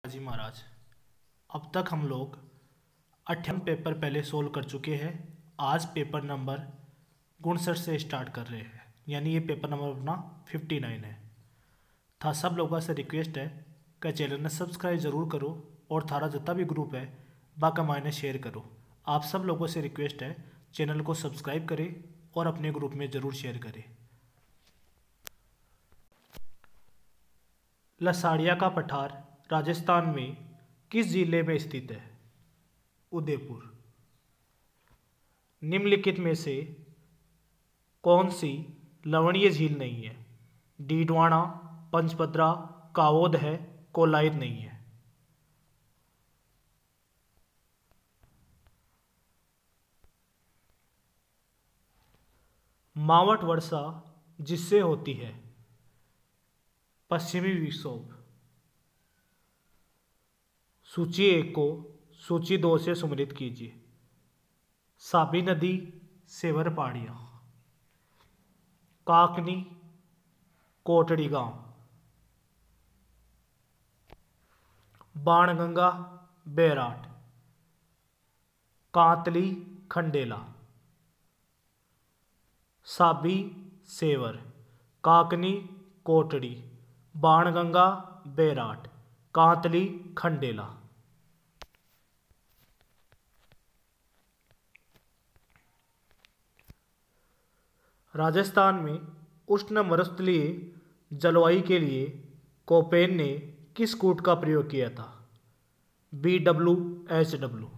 जी महाराज, अब तक हम लोग 58 पेपर पहले सोल्व कर चुके हैं। आज पेपर नंबर 59 से स्टार्ट कर रहे हैं, यानी ये पेपर नंबर अपना 59 है। था सब लोगों से रिक्वेस्ट है कि चैनल ने सब्सक्राइब ज़रूर करो और थारा जितना भी ग्रुप है बाका मायने शेयर करो। आप सब लोगों से रिक्वेस्ट है चैनल को सब्सक्राइब करें और अपने ग्रुप में ज़रूर शेयर करें। लसाड़िया का पठार राजस्थान में किस जिले में स्थित है? उदयपुर। निम्नलिखित में से कौन सी लवणीय झील नहीं है? डीडवाना, पंचपदरा, कावोद है, कोलायत नहीं है। मावट वर्षा जिससे होती है? पश्चिमी विक्षोभ। सूची 1 को सूची 2 से सम्मिलित कीजिए। साबी नदी, सेवर पहाड़ियाँ। काकनी, कोटड़ी गांव। बाणगंगा, बैराट। कांतली, खंडेला। साबी, सेवर। काकनी, कोटड़ी। बाणगंगा, बैराट। कांतली, खंडेला। राजस्थान में उष्ण मरुस्थलीय जलवायु के लिए कोपेन ने किस कूट का प्रयोग किया था? BWHW।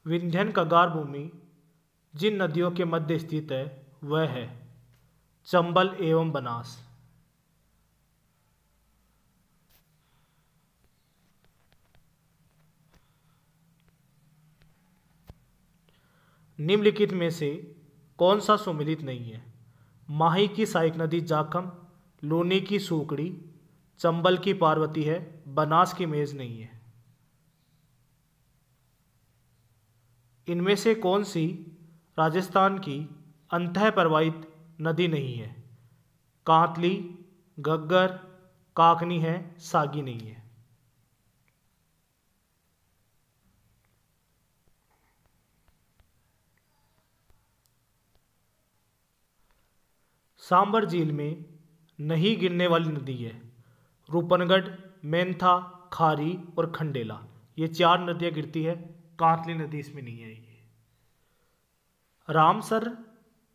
विंध्यन कगार भूमि जिन नदियों के मध्य स्थित है वह है चंबल एवं बनास। निम्नलिखित में से कौन सा सुमिलित नहीं है? माही की सहायक नदी जाखम, लूनी की सूकड़ी, चंबल की पार्वती है, बनास की मेज नहीं है। इनमें से कौन सी राजस्थान की अंतः प्रवाहित नदी नहीं है? कांतली, घग्गर, काकनी है, सागी नहीं है। सांबर झील में नहीं गिरने वाली नदी है रूपनगढ़, मेंथा, खारी और खंडेला। ये 4 नदियां गिरती है, कांतली नदी इसमें नहीं है। ये रामसर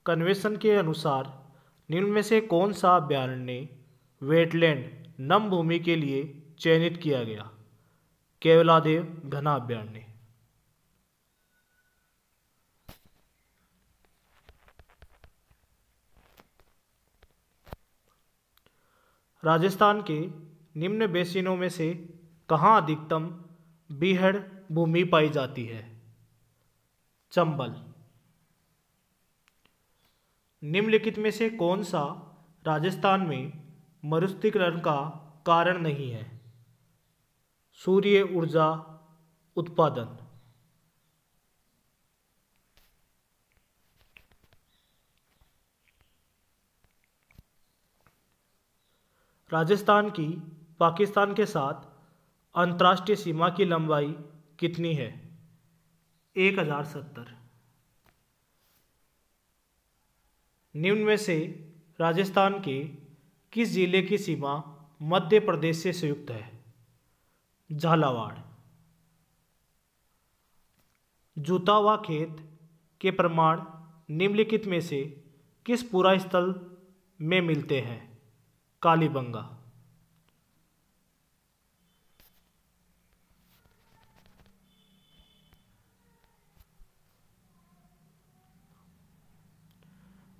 कन्वेंशन के अनुसार निम्न में से कौन सा अभ्यारण्य वेटलैंड नम भूमि के लिए चयनित किया गया? केवलादेव घना अभ्यारण्य। राजस्थान के निम्न बेसिनों में से कहाँ अधिकतम बीहड़ भूमि पाई जाती है? चंबल। निम्नलिखित में से कौन सा राजस्थान में मरुस्थलीकरण का कारण नहीं है? सूर्य ऊर्जा उत्पादन। राजस्थान की पाकिस्तान के साथ अंतर्राष्ट्रीय सीमा की लंबाई कितनी है? 1070। निम्न में से राजस्थान के किस जिले की सीमा मध्य प्रदेश से संयुक्त है? झालावाड़। जुता हुआ खेत के प्रमाण निम्नलिखित में से किस पुरा स्थल में मिलते हैं? कालीबंगा।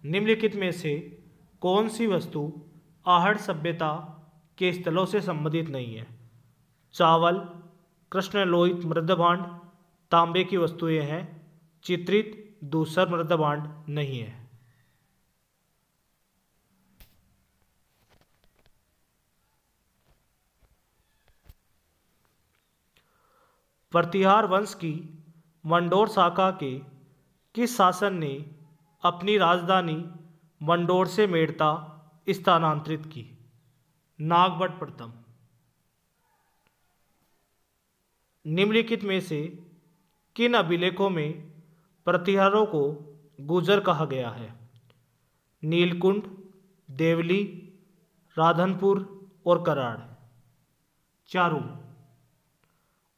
निम्नलिखित में से कौन सी वस्तु आहड़ सभ्यता के स्थलों से संबंधित नहीं है? चावल, कृष्णलोहित मृदभांड, तांबे की वस्तुएं हैं, चित्रित दूसर मृदभांड नहीं है। प्रतिहार वंश की मंडोर शाखा के किस शासन ने अपनी राजधानी मंडोर से मेड़ता स्थानांतरित की? नागभट्ट प्रथम। निम्नलिखित में से किन अभिलेखों में प्रतिहारों को गुजर कहा गया है? नीलकुंड, देवली, राधनपुर और कराड़। चारों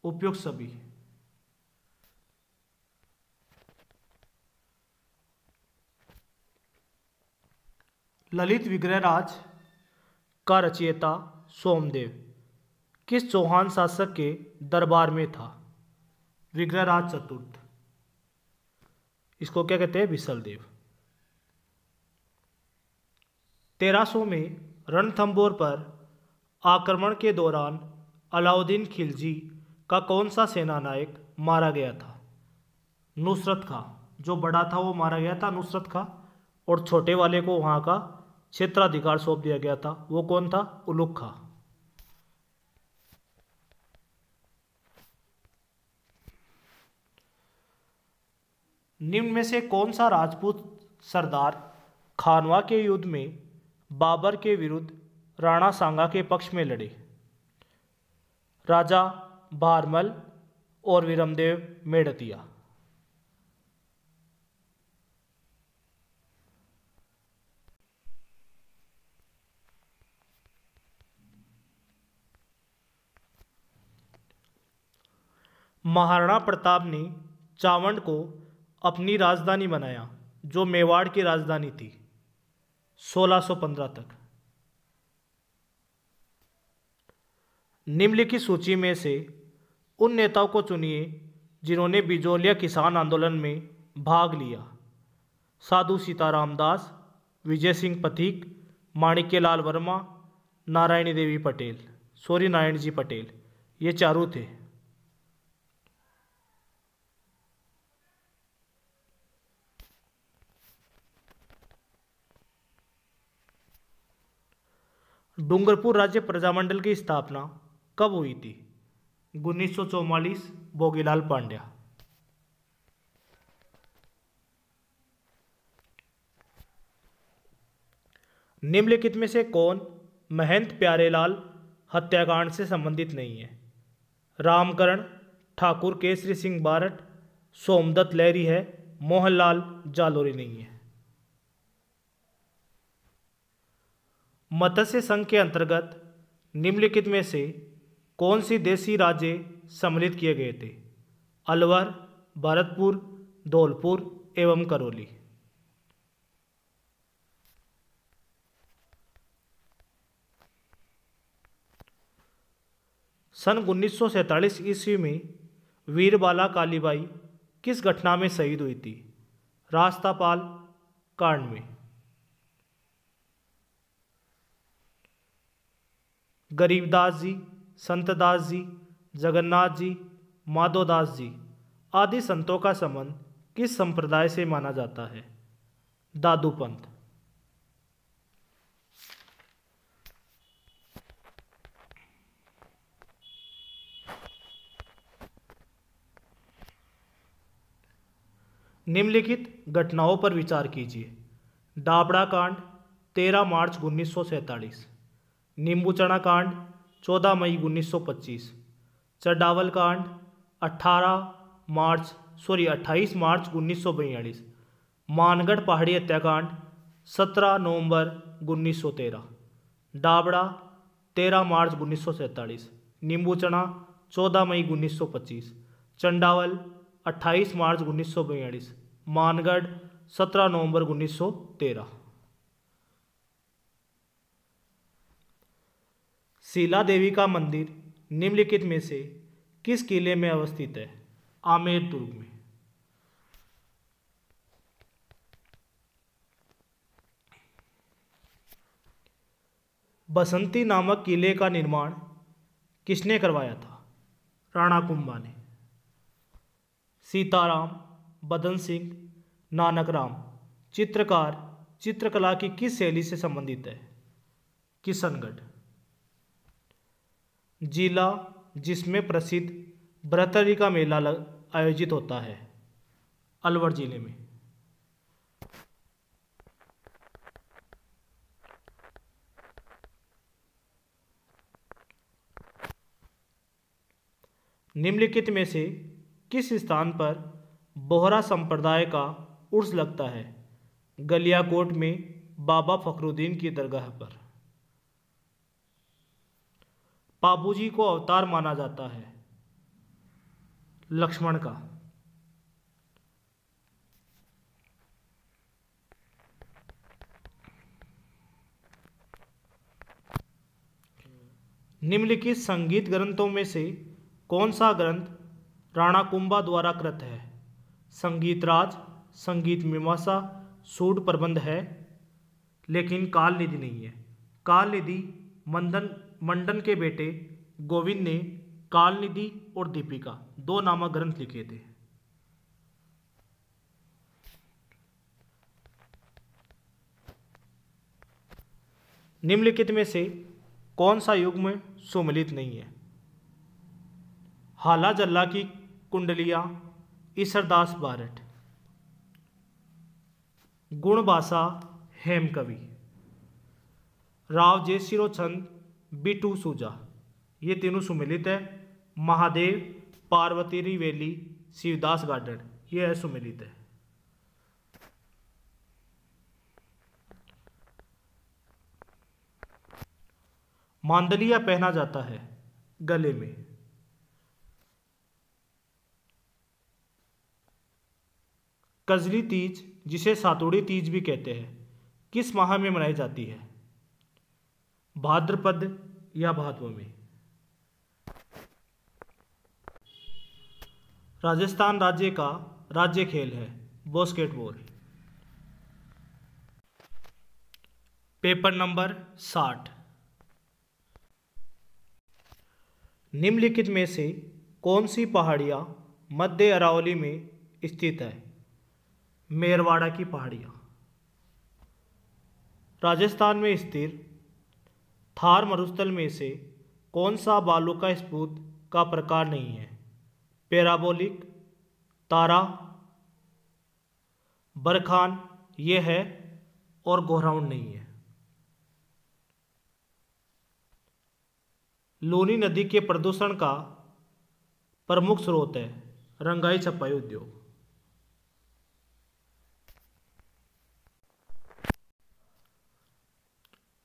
उपयुक्त सभी। ललित विग्रहराज का रचयिता सोमदेव किस चौहान शासक के दरबार में था? विग्रहराज चतुर्थ। इसको क्या कहते हैं? विशलदेव। 1300 में रणथंभौर पर आक्रमण के दौरान अलाउद्दीन खिलजी का कौन सा सेनानायक मारा गया था? नुसरत खां। जो बड़ा था वो मारा गया था, नुसरत खां, और छोटे वाले को वहाँ का क्षेत्राधिकार सौंप दिया गया था। वो कौन था? उलुग खां। निम्न में से कौन सा राजपूत सरदार खानवा के युद्ध में बाबर के विरुद्ध राणा सांगा के पक्ष में लड़े? राजा भारमल और विरमदेव मेड़तिया। महाराणा प्रताप ने चावंड को अपनी राजधानी बनाया, जो मेवाड़ की राजधानी थी, 1615 तक। निम्नलिखित सूची में से उन नेताओं को चुनिए जिन्होंने बिजोलिया किसान आंदोलन में भाग लिया। साधु सीताराम दास, विजय सिंह पथिक, माणिक्यलाल वर्मा, नारायणी देवी पटेल, सॉरी नारायण जी पटेल। ये चारों थे। डूंगरपुर राज्य प्रजामंडल की स्थापना कब हुई थी? 1944, भोगीलाल पांड्या। निम्नलिखित में से कौन महंत प्यारेलाल हत्याकांड से संबंधित नहीं है? रामकरण, ठाकुर केसरी सिंह बारठ, सोमदत्त लहरी है, मोहनलाल जालोरी नहीं है। मत्स्य संघ के अंतर्गत निम्नलिखित में से कौन सी देशी राज्य सम्मिलित किए गए थे? अलवर, भरतपुर, धौलपुर एवं करौली। सन 1947 ईस्वी में वीरबाला कालीबाई किस घटना में शहीद हुई थी? रास्तापाल कांड में। गरीबदास जी, संतदास जी, जगन्नाथ जी, माधोदास जी आदि संतों का संबंध किस संप्रदाय से माना जाता है? दादू पंथ। निम्नलिखित घटनाओं पर विचार कीजिए। डाबड़ा कांड 13 मार्च 1947, नींबूचना कांड 14 मई 1925, चंडावल कांड 28 मार्च 1942, मानगढ़ पहाड़ी हत्याकांड 17 नवंबर 1913, डाबड़ा 13 मार्च 1947, नींबूचना 14 मई 1925, चंडावल 28 मार्च 1942, मानगढ़ 17 नवंबर 1913। शीला देवी का मंदिर निम्नलिखित में से किस किले में अवस्थित है? आमेर दुर्ग में। बसंती नामक किले का निर्माण किसने करवाया था? राणा कुंभा ने। सीताराम, बदन सिंह, नानक राम चित्रकार चित्रकला की किस शैली से संबंधित है? किशनगढ़। जिला जिसमें प्रसिद्ध भरतरी का मेला आयोजित होता है? अलवर जिले में। निम्नलिखित में से किस स्थान पर बोहरा संप्रदाय का उर्स लगता है? गलियाकोट में बाबा फखरुद्दीन की दरगाह पर। पाबूजी को अवतार माना जाता है? लक्ष्मण का। निम्नलिखित संगीत ग्रंथों में से कौन सा ग्रंथ राणा कुंभा द्वारा कृत है? संगीत राज, संगीत मीमांसा, सूड प्रबंध है, लेकिन काल निधि नहीं है। काल निधि मंडन के बेटे गोविंद ने काल निधि और दीपिका 2 नामक ग्रंथ लिखे थे। निम्नलिखित में से कौन सा युग्म सुमेलित नहीं है? हाला जल्ला की कुंडलियां, ईसरदास बारठ। गुणभाषा, हेमकवि। राव जयसिरो छंद, बिटू सूजा। ये तीनों सुमेलित है। महादेव, पार्वती रिवेली, शिवदास गार्डन, ये असुमेलित है। मांदलिया पहना जाता है गले में। कजली तीज, जिसे सातुड़ी तीज भी कहते हैं, किस माह में मनाई जाती है? भाद्रपद या भादव में। राजस्थान राज्य का राज्य खेल है बास्केटबॉल। Paper number 60। निम्नलिखित में से कौन सी पहाड़ियाँ मध्य अरावली में स्थित है? मेरवाड़ा की पहाड़ियाँ। राजस्थान में स्थित थार मरुस्थल में से कौन सा बालू का स्फूत का प्रकार नहीं है? पैराबोलिक, तारा, बरखान ये है, और गोहराउंड नहीं है। लूनी नदी के प्रदूषण का प्रमुख स्रोत है रंगाई छपाई उद्योग।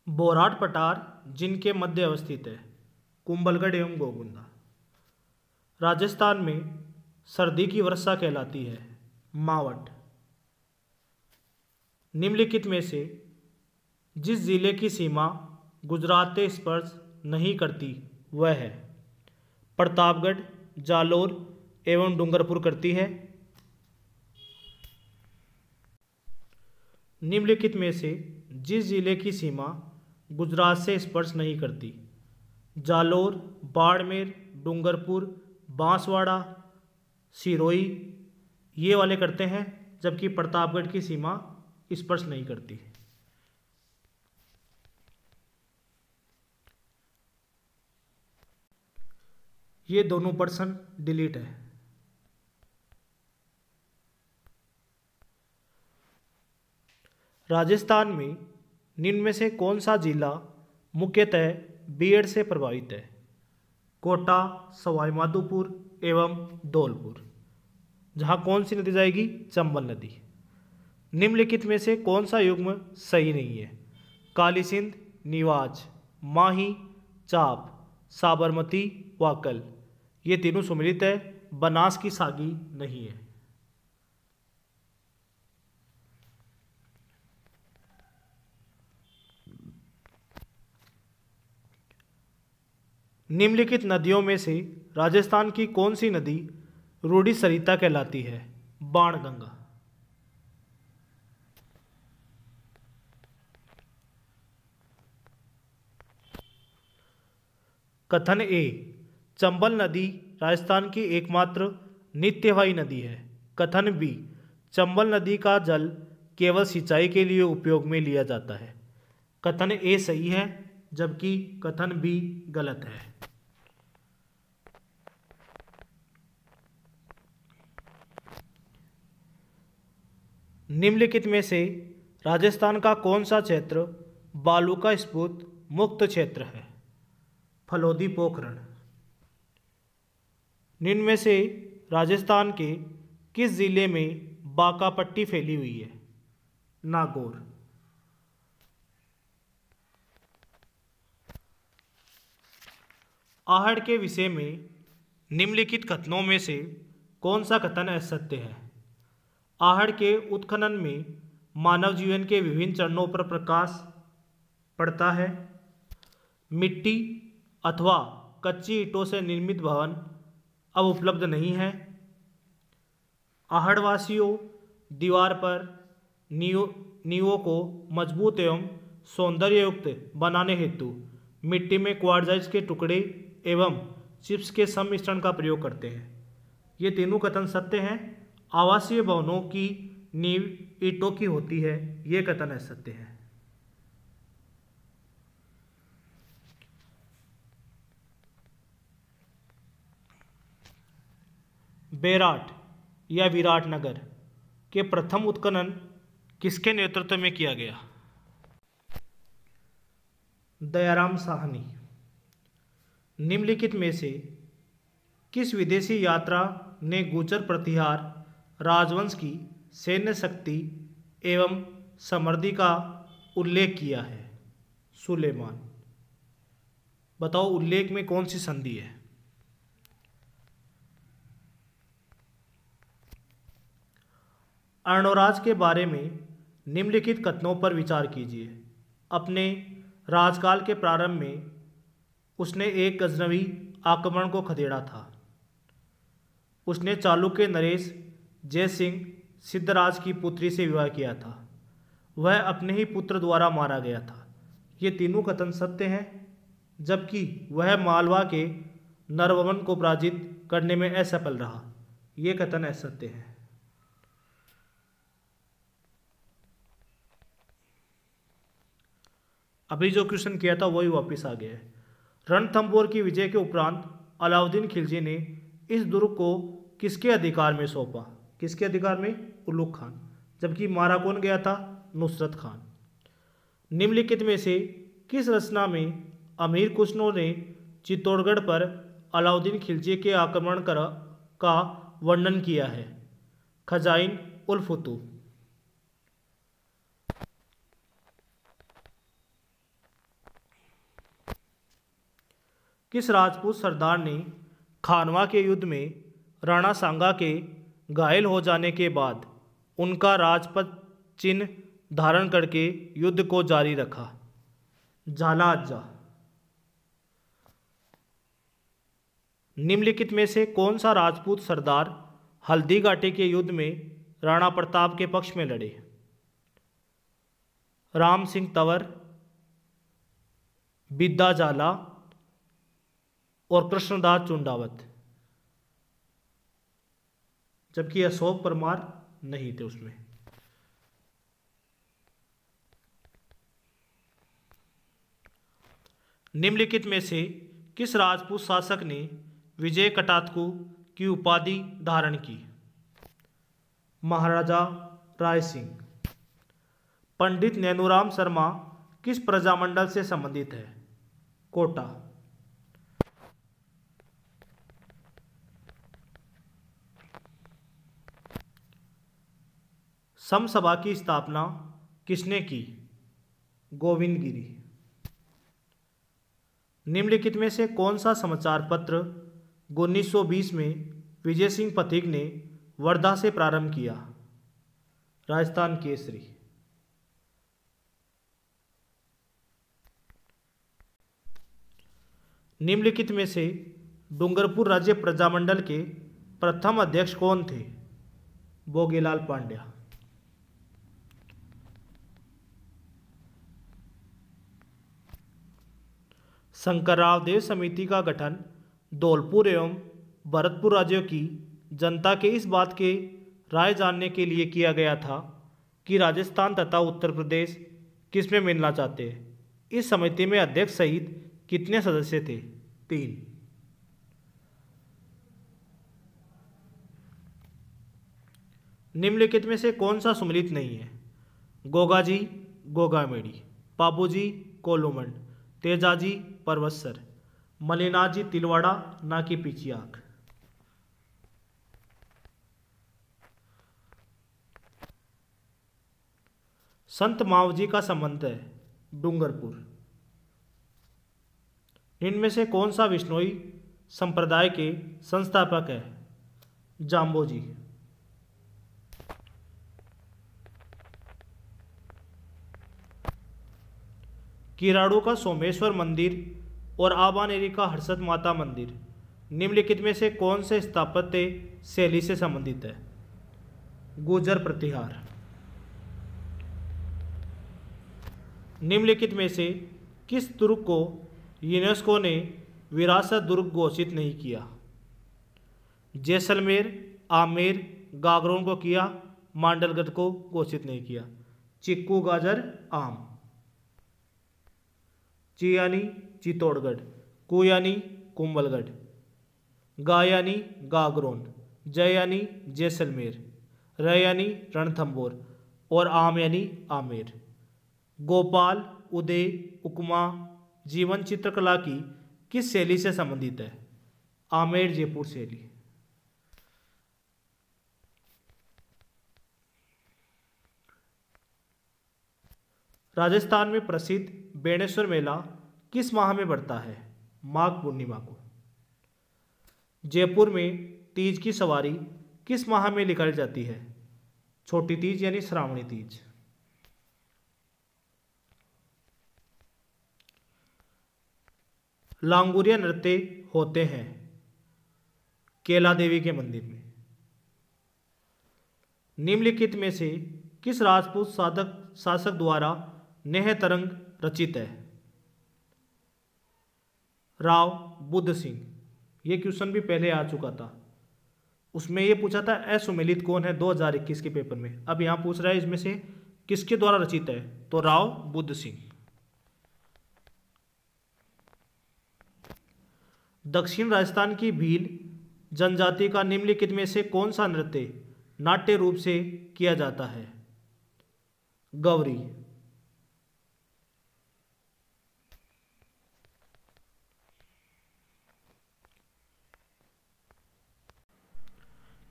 बोराट पठार जिनके मध्य अवस्थित है? कुंभलगढ़ एवं गोगुंदा। राजस्थान में सर्दी की वर्षा कहलाती है मावट। निम्नलिखित में से जिस जिले की सीमा गुजरात से स्पर्श नहीं करती वह है? प्रतापगढ़, जालोर एवं डूंगरपुर करती है। निम्नलिखित में से जिस जिले की सीमा गुजरात से स्पर्श नहीं करती? जालोर, बाड़मेर, डूंगरपुर, बांसवाड़ा, सिरोही ये वाले करते हैं, जबकि प्रतापगढ़ की सीमा स्पर्श नहीं करती। ये दोनों पर्सन डिलीट है। राजस्थान में निम्न में से कौन सा जिला मुख्यतः बीएड से प्रभावित है? कोटा, सवाई माधोपुर एवं धौलपुर। जहाँ कौन सी नदी जाएगी? चंबल नदी। निम्नलिखित में से कौन सा युग्म सही नहीं है? काली सिंध, निवाज, माही, चाप, साबरमती, वाकल। ये तीनों सुमेलित है। बनास की सागी नहीं है। निम्नलिखित नदियों में से राजस्थान की कौन सी नदी रूढ़ी सरिता कहलाती है? बाणगंगा। कथन ए, चंबल नदी राजस्थान की एकमात्र नित्यवाही नदी है। कथन बी, चंबल नदी का जल केवल सिंचाई के लिए उपयोग में लिया जाता है। कथन ए सही है, जबकि कथन बी गलत है। निम्नलिखित में से राजस्थान का कौन सा क्षेत्र बालू का स्फूत मुक्त क्षेत्र है? फलोदी पोखरण। निम्न में से राजस्थान के किस जिले में बांका पट्टी फैली हुई है? नागौर। आहड़ के विषय में निम्नलिखित कथनों में से कौन सा कथन असत्य है? आहड़ के उत्खनन में मानव जीवन के विभिन्न चरणों पर प्रकाश पड़ता है। मिट्टी अथवा कच्ची ईंटों से निर्मित भवन अब उपलब्ध नहीं है। आहड़वासियों दीवार पर नींवों को मजबूत एवं सौंदर्ययुक्त बनाने हेतु मिट्टी में क्वार्ट्जाइट के टुकड़े एवं चिप्स के सम्मिश्रण का प्रयोग करते हैं। ये तीनों कथन सत्य हैं। आवासीय भवनों की नींव ईंटों की होती है, ये कथन असत्य है। बेराट या विराटनगर के प्रथम उत्खनन किसके नेतृत्व में किया गया? दयाराम साहनी। निम्नलिखित में से किस विदेशी यात्रा ने गुर्जर प्रतिहार राजवंश की सैन्य शक्ति एवं समृद्धि का उल्लेख किया है? सुलेमान। बताओ उल्लेख में कौन सी संधि है? अर्णोराज के बारे में निम्नलिखित कथनों पर विचार कीजिए। अपने राजकाल के प्रारंभ में उसने एक गजनवी आक्रमण को खदेड़ा था। उसने चालुक्य नरेश जयसिंह सिद्धराज की पुत्री से विवाह किया था। वह अपने ही पुत्र द्वारा मारा गया था। ये तीनों कथन सत्य हैं, जबकि वह मालवा के नरवमन को पराजित करने में असफल रहा। ये कथन असत्य है। अभी जो क्वेश्चन किया था वही वापस आ गया है। रणथंभौर की विजय के उपरांत अलाउद्दीन खिलजी ने इस दुर्ग को किसके अधिकार में सौंपा? किसके अधिकार में? उलुग खान। जबकि मारा कौन गया था? नुसरत खान। निम्नलिखित में से किस रचना में अमीर खुसरो ने चित्तौड़गढ़ पर अलाउद्दीन खिलजी के आक्रमण का वर्णन किया है? खजाइन उल फुतूह। किस राजपूत सरदार ने खानवा के युद्ध में राणा सांगा के घायल हो जाने के बाद उनका राजपद चिन्ह धारण करके युद्ध को जारी रखा? झालाअज्जा। निम्नलिखित में से कौन सा राजपूत सरदार हल्दी घाटी के युद्ध में राणा प्रताप के पक्ष में लड़े? राम सिंह तंवर, बिद्दा जाला और कृष्णदास चुंडावत। जबकि अशोक परमार नहीं थे उसमें। निम्नलिखित में से किस राजपूत शासक ने विजय कटातकू की उपाधि धारण की? महाराजा राय सिंह। पंडित नैनूराम शर्मा किस प्रजामंडल से संबंधित है? कोटा। समसभा की स्थापना किसने की? गोविंदगिरी। निम्नलिखित में से कौन सा समाचार पत्र 1920 में विजय सिंह पथिक ने वर्धा से प्रारंभ किया? राजस्थान केसरी। निम्नलिखित में से डूंगरपुर राज्य प्रजामंडल के प्रथम अध्यक्ष कौन थे? भोगीलाल पांड्या। शंकरराव देव समिति का गठन धौलपुर एवं भरतपुर राज्यों की जनता के इस बात के राय जानने के लिए किया गया था कि राजस्थान तथा उत्तर प्रदेश किस में मिलना चाहते हैं। इस समिति में अध्यक्ष सहित कितने सदस्य थे? 3। निम्नलिखित में से कौन सा सुमेलित नहीं है? गोगाजी गोगामेड़ी, पाबूजी कोलूमंड, तेजाजी परवत्सर, मलिनाथ जी तिलवाड़ा ना कि पिछियाक। संत मावजी का संबंध है डूंगरपुर। इनमें से कौन सा विश्नोई संप्रदाय के संस्थापक है? जाम्बोजी। किराड़ू का सोमेश्वर मंदिर और आबानेरी का हर्षद माता मंदिर निम्नलिखित में से कौन से स्थापत्य शैली से संबंधित है? गुर्जर प्रतिहार। निम्नलिखित में से किस दुर्ग को यूनेस्को ने विरासत दुर्ग घोषित नहीं किया? जैसलमेर, आमेर, गागरोन को किया, मांडलगढ़ को घोषित नहीं किया। चिक्कू, गाजर, आम। ची यानी चित्तौड़गढ़, कु यानी कुंभलगढ़, गा यानी गागरोन, जय यानी जैसलमेर, र यानी रणथंभौर और आम यानी आमेर। गोपाल, उदय, उपमा, जीवन चित्रकला की किस शैली से संबंधित है? आमेर जयपुर शैली। राजस्थान में प्रसिद्ध बेणेश्वर मेला किस माह में पड़ता है? माघ पूर्णिमा को। जयपुर में तीज की सवारी किस माह में निकाली जाती है? छोटी तीज यानी श्रावणी तीज। लांगुरिया नृत्य होते हैं केला देवी के मंदिर में। निम्नलिखित में से किस राजपूत शासक द्वारा नेह तरंग रचित है? राव बुद्ध सिंह। ये क्वेश्चन भी पहले आ चुका था, उसमें ये पूछा था असुमेलित कौन है 2021 के पेपर में। अब यहां पूछ रहा है इसमें से किसके द्वारा रचित है, तो राव बुद्ध सिंह। दक्षिण राजस्थान की भील जनजाति का निम्नलिखित में से कौन सा नृत्य नाट्य रूप से किया जाता है? गौरी।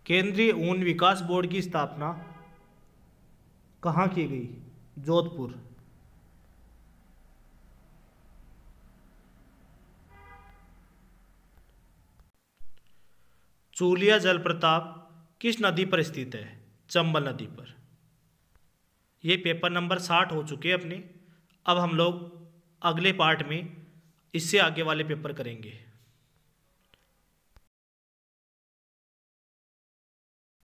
केंद्रीय ऊन विकास बोर्ड की स्थापना कहाँ की गई? जोधपुर। चूलिया जलप्रपात किस नदी पर स्थित है? चंबल नदी पर। ये पेपर नंबर 60 हो चुके हैं अपने। अब हम लोग अगले पार्ट में इससे आगे वाले पेपर करेंगे।